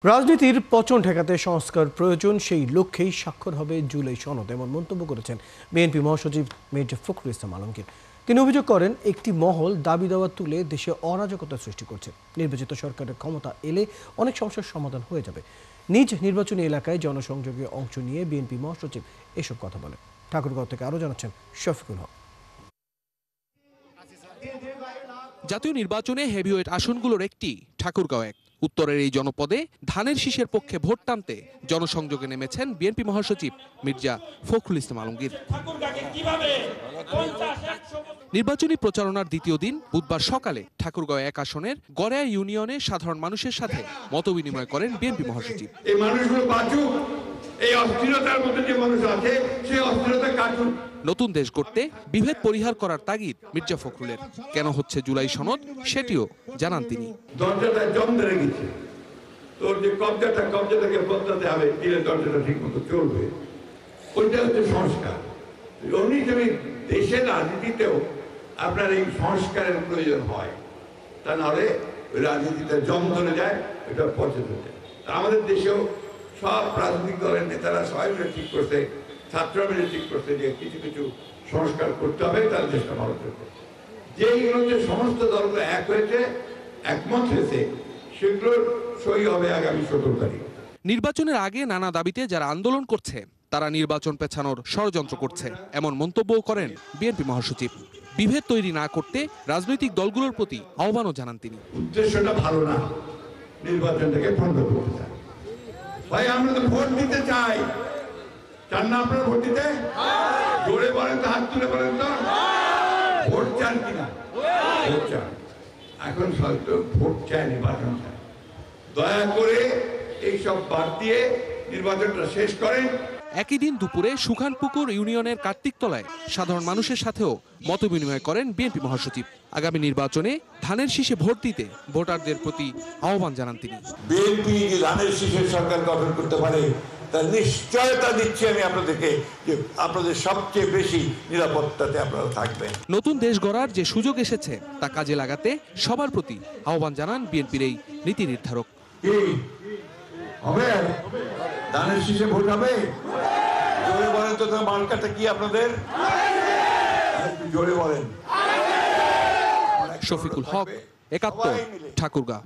রাজনীতির পচন ঠেকাতে সংস্কার প্রয়োজন, সেই লক্ষ্যেই স্বাক্ষর হবে জুলাই সনদ, এমন মন্তব্য করেছেন বিএনপি মহাসচিব মির্জা ফখরুল ইসলাম আলমগীর। তিনি অভিযোগ করেন, একটি মহল দাবি দাওয়া তুলে দেশে অরাজকতা সৃষ্টি করছে। নির্বাচিত সরকারের ক্ষমতা এলে অনেক সমস্যার সমাধান হয়ে যাবে। নিজ নির্বাচনী এলাকায় জনসংযোগে অংশ নিয়ে বিএনপি মহাসচিব এসব কথা বলেন। ঠাকুরগাঁও থেকে আরও জানাচ্ছেন শফিকুল হক। জাতীয় নির্বাচনে হেভিওয়েট আসনগুলোর একটি ঠাকুরগাঁও এক। উত্তরের এই জনপদে ধানের শীষের পক্ষে ভোট টানতে জনসংযোগে নেমেছেন বিএনপি মহাসচিব মির্জা ফখরুল ইসলাম আলমগীর। নির্বাচনী প্রচারণার দ্বিতীয় দিন বুধবার সকালে ঠাকুরগাঁও এক আসনের গড়েয়া ইউনিয়নে সাধারণ মানুষের সাথে মতবিনিময় করেন বিএনপি মহাসচিব। নতুন দেশ গড়তে বিভেদ পরিহার করার তাগিদ মির্জা ফখরুলের। কেন হচ্ছে জুলাই সনদ সেটিও জানান তিনি। দরজাটা জং ধরে গেছে, তোর যে কবজাটাকে বদলাতে হবে, দিলে দরজাটা ঠিক মতো চলবে, ওইটা হচ্ছে সংস্কার। অমনি দেশের রাজনীতিতেও আপনার এই সংস্কারের প্রয়োজন হয়, তা নাহলে ওই রাজনীতিতে জং ধরে যায়, এটা পচে যায়। আমাদের দেশেও সব রাজনৈতিক দলের নেতারা সবাই মিলে ঠিক করছে, ছাত্ররা মিলে ঠিক করছে যে কিছু কিছু সংস্কার করতে হবে, তার দেশটা ভালো করবে। যেইগুলো যে সমস্ত দলগুলো এক হয়েছে, একমত হয়েছে, সেগুলোর সই হবে আগামী 17 তারিখ। নির্বাচনের আগে নানা দাবিতে যারা আন্দোলন করছে তারা নির্বাচন পেছানোর ষড়যন্ত্র করছে, এমন মন্তব্যও করেন বিএনপি মহাসচিব। বিভেদ তৈরি না করতে রাজনৈতিক দলগুলোর প্রতি আহ্বানও জানান তিনি। উদ্দেশ্যটা ভালো না, নির্বাচনটাকে বন্ধ করতে চাই। ভাই আমরা তো ভোট দিতে চাই, চান না আপনারা ভোট দিতে? জোরে বলেন তো, হাত তুলে বলেন তো, ভোট চান কিনা? ভোট চান। এখন হয়তো ভোট চায়, নির্বাচন চায়। দয়া করে এইসব বাদ দিয়ে নির্বাচনটা শেষ করেন। একই দিন দুপুরে সুখানপুকুর ইউনিয়নের কার্তিকতলায় সাধারণ মানুষের সাথেও মতবিনিময় করেন বিএনপি মহাসচিব। আগামী নির্বাচনে ধানের শীষে ভোট দিতে ভোটারদের প্রতি আহ্বান জানান তিনি। বিএনপি ধানের শীষের সরকার গঠন করতে পারে, তার নিশ্চয়তা দিচ্ছি আমি আপনাদেরকে যে আপনাদের সবচেয়ে বেশি নিরাপত্তাতে আপনারা থাকবেন। নতুন দেশ গড়ার যে সুযোগ এসেছে তা কাজে লাগাতে সবার প্রতি আহ্বান জানান বিএনপির এই নীতি নির্ধারক। কি হবে? ধানের শীষে ভোট হবে? জোরে বলেন তো, মার্কাটা কি আপনাদের? জোরে বলেন। শফিকুল হক, ৭১, ঠাকুরগাঁও।